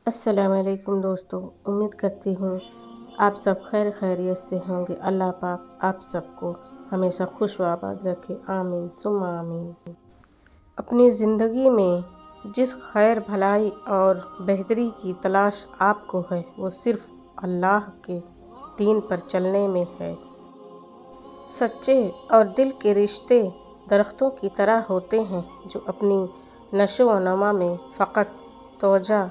السلام علیکم دوستو، امید کرتی ہوں آپ سب خیر خیریت سے ہوں گے۔ اللہ پاک آپ سب کو ہمیشہ خوش و آباد رکھے، آمین ثم آمین۔ اپنی زندگی میں جس خیر بھلائی اور بہتری کی تلاش آپ کو ہے، وہ صرف اللہ کے دین پر چلنے میں ہے۔ سچے اور دل کے رشتے درختوں کی طرح ہوتے ہیں جو اپنی نشو و نما میں فقط توجہ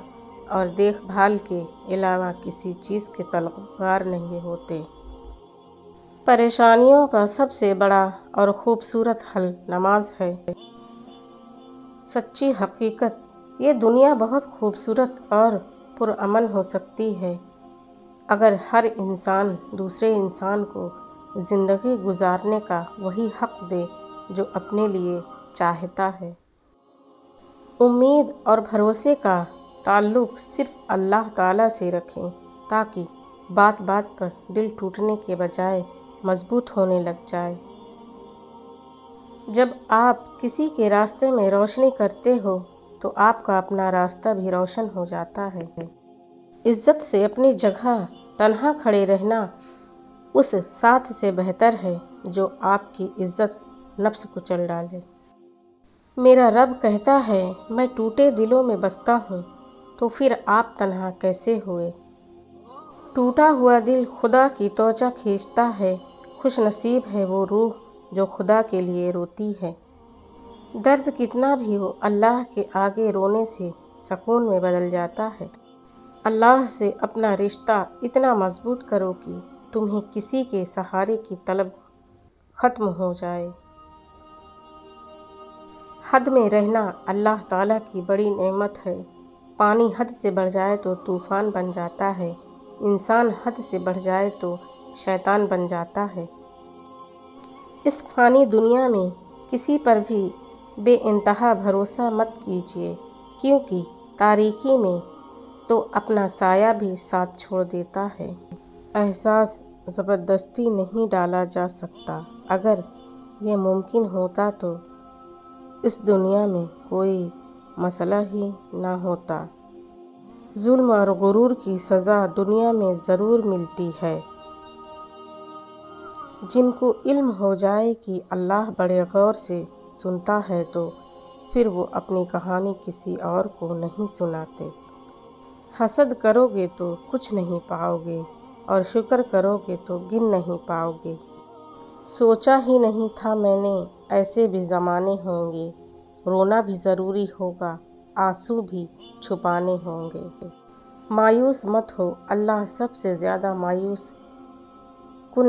اور دیکھ بھال کے علاوہ کسی چیز کے طلبگار نہیں ہوتے۔ پریشانیوں کا سب سے بڑا اور خوبصورت حل نماز ہے۔ سچی حقیقت یہ دنیا بہت خوبصورت اور پرامن ہو سکتی ہے اگر ہر انسان دوسرے انسان کو زندگی گزارنے کا وہی حق دے جو اپنے لیے چاہتا ہے۔ امید اور بھروسے کا تعلق صرف اللہ تعالیٰ سے رکھیں تاکہ بات بات پر دل ٹوٹنے کے بجائے مضبوط ہونے لگ جائے۔ جب آپ کسی کے راستے میں روشنی کرتے ہو تو آپ کا اپنا راستہ بھی روشن ہو جاتا ہے۔ عزت سے اپنی جگہ تنہا کھڑے رہنا اس ساتھ سے بہتر ہے جو آپ کی عزت نفس کچل ڈالے۔ میرا رب کہتا ہے، میں ٹوٹے دلوں میں بستا ہوں، تو پھر آپ تنہا کیسے ہوئے؟ ٹوٹا ہوا دل خدا کی توجہ کھینچتا ہے۔ خوش نصیب ہے وہ روح جو خدا کے لیے روتی ہے۔ درد کتنا بھی ہو، اللہ کے آگے رونے سے سکون میں بدل جاتا ہے۔ اللہ سے اپنا رشتہ اتنا مضبوط کرو کہ تمہیں کسی کے سہارے کی طلب ختم ہو جائے۔ حد میں رہنا اللہ تعالیٰ کی بڑی نعمت ہے۔ پانی حد سے بڑھ جائے تو طوفان بن جاتا ہے، انسان حد سے بڑھ جائے تو شیطان بن جاتا ہے۔ اس فانی دنیا میں کسی پر بھی بے انتہا بھروسہ مت کیجیے، کیونکہ تاریکی میں تو اپنا سایہ بھی ساتھ چھوڑ دیتا ہے۔ احساس زبردستی نہیں ڈالا جا سکتا۔ اگر یہ ممکن ہوتا تو اس دنیا میں کوئی مسئلہ ہی نہ ہوتا۔ ظلم اور غرور کی سزا دنیا میں ضرور ملتی ہے۔ جن کو علم ہو جائے کہ اللہ بڑے غور سے سنتا ہے تو پھر وہ اپنی کہانی کسی اور کو نہیں سناتے۔ حسد کرو گے تو کچھ نہیں پاؤ گے اور شکر کرو گے تو گن نہیں پاؤ گے۔ سوچا ہی نہیں تھا میں نے ایسے بھی زمانے ہوں گے، رونا بھی ضروری ہوگا، آنسو بھی چھپانے ہوں گے۔ مایوس مت ہو، اللہ سب سے زیادہ مایوس کن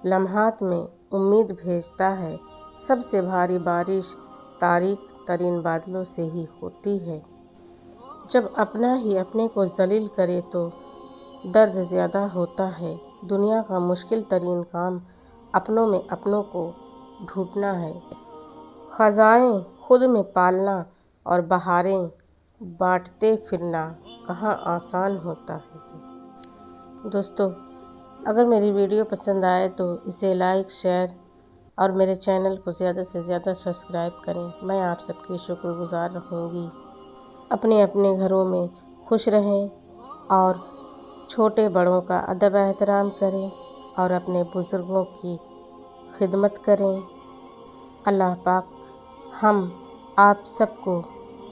لمحات میں امید بھیجتا ہے۔ سب سے بھاری بارش تاریک ترین بادلوں سے ہی ہوتی ہے۔ جب اپنا ہی اپنے کو ذلیل کرے تو درد زیادہ ہوتا ہے۔ دنیا کا مشکل ترین کام اپنوں میں اپنوں کو ڈھونڈنا ہے۔ خزائیں خود میں پالنا اور بہاریں بانٹتے پھرنا کہاں آسان ہوتا ہے۔ دوستو، اگر میری ویڈیو پسند آئے تو اسے لائک، شیئر اور میرے چینل کو زیادہ سے زیادہ سبسکرائب کریں۔ میں آپ سب کی شکر گزار رہوں گی۔ اپنے اپنے گھروں میں خوش رہیں اور چھوٹے بڑوں کا ادب احترام کریں اور اپنے بزرگوں کی خدمت کریں۔ اللہ پاک ہم آپ سب کو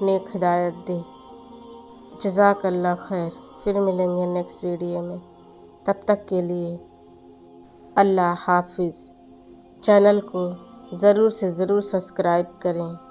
نیک ہدایت دے۔ جزاک اللہ خیر۔ پھر ملیں گے نیکسٹ ویڈیو میں، تب تک کے لیے اللہ حافظ۔ چینل کو ضرور سے ضرور سبسکرائب کریں۔